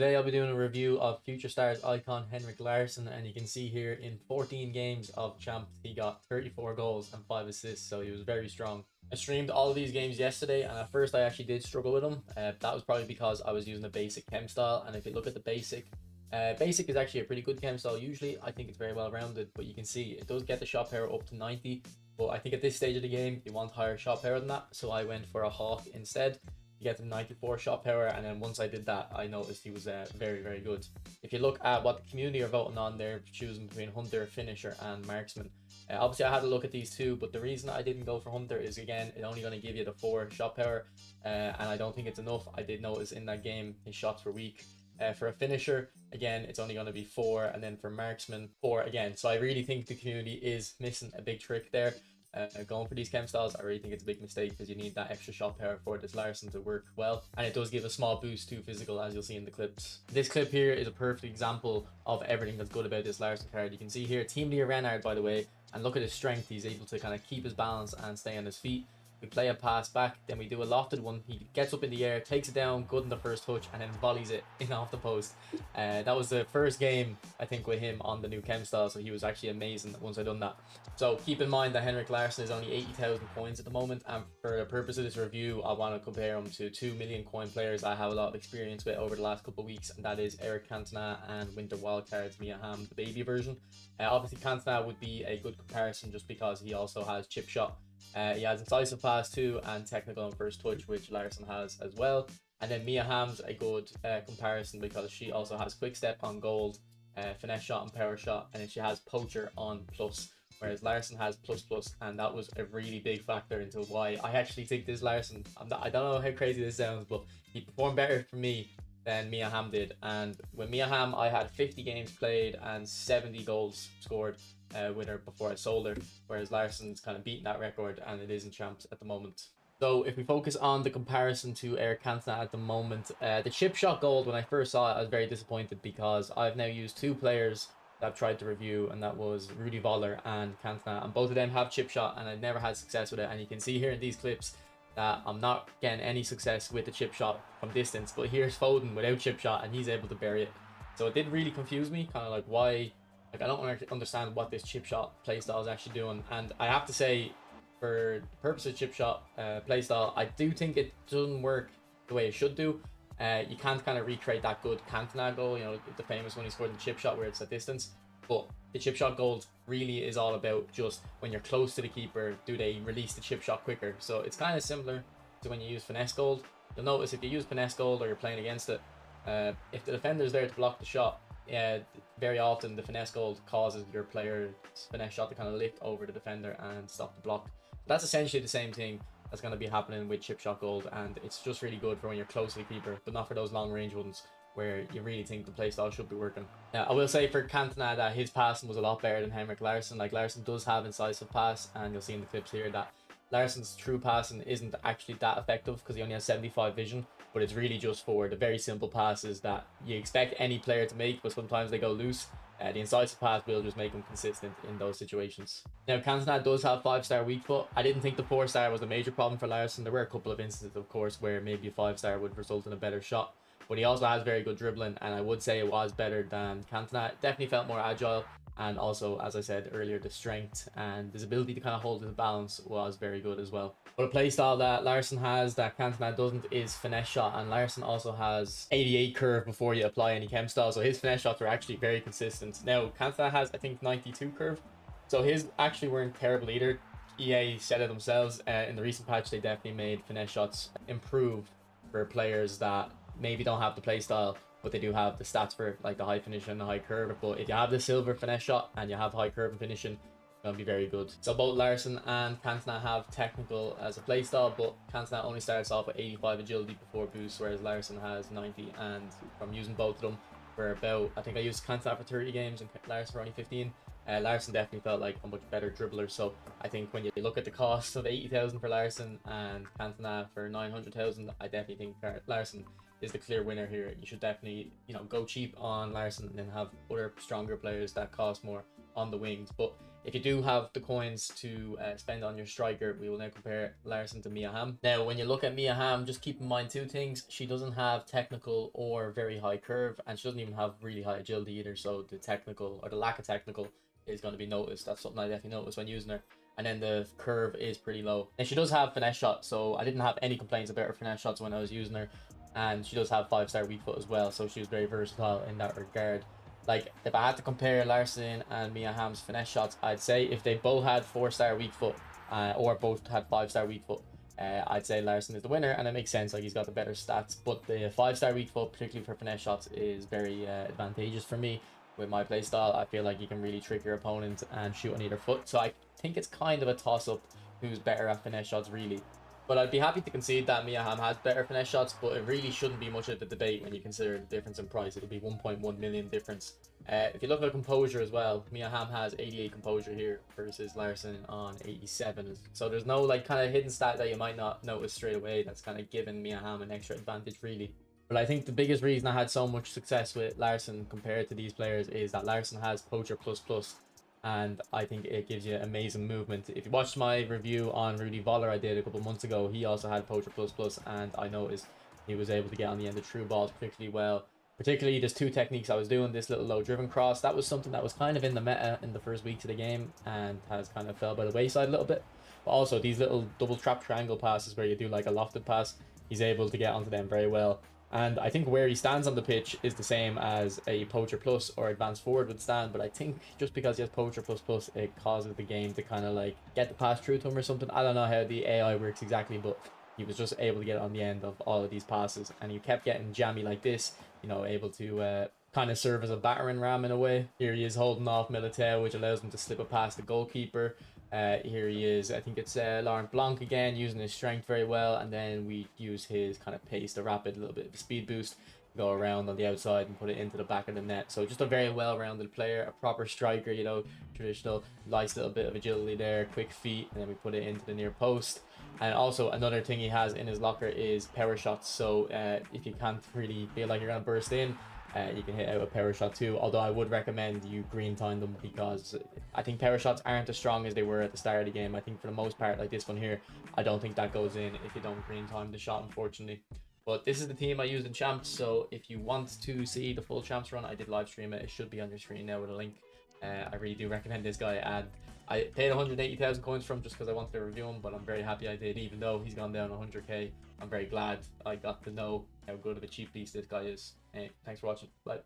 Today I'll be doing a review of future Stars icon Henrik Larsson, and you can see here in 14 games of Champs he got 34 goals and 5 assists, so he was very strong. I streamed all of these games yesterday, and at first I actually did struggle with them. That was probably because I was using the basic chem style, and if you look at the basic is actually a pretty good chem style. Usually I think it's very well rounded, but you can see it does get the shot power up to 90, but I think at this stage of the game you want higher shot power than that, so I went for a Hawk instead to get to 94 shot power, and then once I did that I noticed he was very good. If you look at what the community are voting on, they're choosing between Hunter, Finisher and Marksman. Obviously I had a look at these two, but the reason I didn't go for Hunter is, again, it's only going to give you the 4 shot power, and I don't think it's enough. I did notice in that game his shots were weak. For a Finisher, again, it's only going to be 4, and then for Marksman 4 again. So I really think the community is missing a big trick there. Going for these chem styles, I really think it's a big mistake, because you need that extra shot power for this Larsson to work well, and it does give a small boost to physical, as you'll see in the clips. This clip here is a perfect example of everything that's good about this Larsson card. You can see here Team Leader Renard, by the way, and look at his strength. He's able to kind of keep his balance and stay on his feet. We play a pass back, then we do a lofted one. He gets up in the air, takes it down, good in the first touch, and then volleys it in off the post. That was the first game, I think, with him on the new chem style, so he was actually amazing once I done that. So keep in mind that Henrik Larsson is only 80,000 coins at the moment, and for the purpose of this review, I want to compare him to 2 million coin players I have a lot of experience with over the last couple of weeks, and that is Eric Cantona and Winter Wildcards Mia Hamm, the baby version. Obviously Cantona would be a good comparison just because he also has chip shot. He has incisive pass too, and technical and first touch, which Larsson has as well. And then Mia Hamm's a good comparison because she also has quick step on gold, finesse shot and power shot, and then she has poacher on plus, whereas Larsson has plus, and that was a really big factor into why I actually think this Larsson, I don't know how crazy this sounds, but he performed better for me than Mia Hamm did. And with Mia Hamm I had 50 games played and 70 goals scored with her before I sold her, whereas Larsson's kind of beaten that record, and it is in Champs at the moment. So if we focus on the comparison to Eric Cantona at the moment, the chip shot gold, when I first saw it I was very disappointed, because I've now used 2 players that I've tried to review, and that was Rudy Voller and Cantona, and both of them have chip shot and I've never had success with it. And you can see here in these clips that I'm not getting any success with the chip shot from distance, but here's Foden without chip shot and he's able to bury it. So it did really confuse me, kind of like why. Like, I don't understand what this chip shot playstyle is actually doing. And I have to say, for the purpose of chip shot playstyle, I do think it doesn't work the way it should do. You can't kind of recreate that good Cantona goal, you know, the famous one he scored in the chip shot where it's at distance. But the chip shot gold really is all about just when you're close to the keeper, do they release the chip shot quicker? So it's kind of similar to when you use finesse gold. You'll notice if you use finesse gold or you're playing against it, if the defender's there to block the shot, very often the finesse gold causes your player's finesse shot to kind of lift over the defender and stop the block. That's essentially the same thing that's going to be happening with chip shot gold, and it's just really good for when you're close to the keeper, but not for those long range ones where you really think the playstyle should be working. Now, I will say for Cantona that his passing was a lot better than Henrik Larsson. Like, Larsson does have incisive pass, and you'll see in the clips here that Larsson's true passing isn't actually that effective because he only has 75 vision, but it's really just for the very simple passes that you expect any player to make, but sometimes they go loose. The incisive pass will just make him consistent in those situations. Now, Cantona does have 5-star weak foot. I didn't think the 4-star was a major problem for Larsson. There were a couple of instances, of course, where maybe a 5-star would result in a better shot, but he also has very good dribbling, and I would say it was better than Cantona. It definitely felt more agile, and also, as I said earlier, the strength and his ability to kind of hold his balance was very good as well. But a playstyle that Larsson has that Cantona doesn't is finesse shot, and Larsson also has 88 curve before you apply any chem style, so his finesse shots are actually very consistent. Now, Cantona has, I think, 92 curve, so his actually weren't terrible either. EA said it themselves. In the recent patch, they definitely made finesse shots improve for players that maybe don't have the playstyle, but they do have the stats for like the high finish and the high curve. But if you have the silver finesse shot and you have high curve and finishing, it's going to be very good. So both Larsson and Cantona have technical as a playstyle, but Cantona only starts off with 85 agility before boost, whereas Larsson has 90. And from using both of them for about, I think I used Cantona for 30 games and Larsson for only 15. Larsson definitely felt like a much better dribbler. So I think when you look at the cost of 80,000 for Larsson and Cantona for 900,000, I definitely think Larsson is the clear winner here. You should definitely, you know, go cheap on Larsson and then have other stronger players that cost more on the wings. But If you do have the coins to spend on your striker, we will now compare Larsson to Mia Hamm. Now, when you look at Mia Hamm, just keep in mind two things. She doesn't have technical or very high curve, and she doesn't even have really high agility either. So the technical, or the lack of technical, is going to be noticed. That's something I definitely noticed when using her. And then the curve is pretty low. And she does have finesse shots, so I didn't have any complaints about her finesse shots when I was using her. And she does have 5-star weak foot as well, so she was very versatile in that regard. Like, if I had to compare Larsson and Mia Hamm's finesse shots, I'd say if they both had 4-star weak foot, or both had 5-star weak foot, I'd say Larsson is the winner, and it makes sense. Like, he's got the better stats, but the 5-star weak foot, particularly for finesse shots, is very advantageous for me. With my playstyle, I feel like you can really trick your opponent and shoot on either foot, so I think it's kind of a toss-up who's better at finesse shots, really. But I'd be happy to concede that Mia Hamm has better finesse shots, but it really shouldn't be much of a debate when you consider the difference in price. It'll be 1.1 million difference. If you look at composure as well, Mia Hamm has 88 composure here versus Larsson on 87. So there's no like kind of hidden stat that you might not notice straight away that's kind of giving Mia Hamm an extra advantage, really. But I think the biggest reason I had so much success with Larsson compared to these players is that Larsson has Poacher++, and I think it gives you amazing movement. If you watched my review on Rudy Voller I did a couple months ago, he also had Poacher++, and I noticed he was able to get on the end of true balls particularly well. Particularly, there's two techniques I was doing. This little low driven cross, that was something that was kind of in the meta in the first weeks of the game and has kind of fell by the wayside a little bit. But also these little double trap triangle passes where you do like a lofted pass, he's able to get onto them very well. And I think where he stands on the pitch is the same as a Poacher Plus or Advanced Forward would stand. But I think just because he has Poacher Plus, it causes the game to kind of like get the pass through to him or something. I don't know how the AI works exactly, but he was just able to get on the end of all of these passes. And he kept getting jammy like this, you know, able to kind of serve as a battering ram in a way. Here he is holding off Militao, which allows him to slip it past the goalkeeper. Here he is, I think it's Laurent Blanc again, using his strength very well, and then we use his kind of pace, the rapid, little bit of a speed boost, go around on the outside and put it into the back of the net. So just a very well-rounded player, a proper striker, you know, traditional, nice little bit of agility there, quick feet, and then we put it into the near post. And also another thing he has in his locker is power shots, so if you can't really feel like you're going to burst in, you can hit out a power shot too, although I would recommend you green time them because I think power shots aren't as strong as they were at the start of the game. I think for the most part, like this one here, I don't think that goes in if you don't green time the shot, unfortunately. But this is the team I used in Champs, so if you want to see the full Champs run, I did live stream it. It should be on your screen now with a link. I really do recommend this guy, and I paid 180,000 coins from just because I wanted to review him, but I'm very happy I did, even though he's gone down 100k. I'm very glad I got to know how good of a cheap piece this guy is. Hey, thanks for watching. Bye.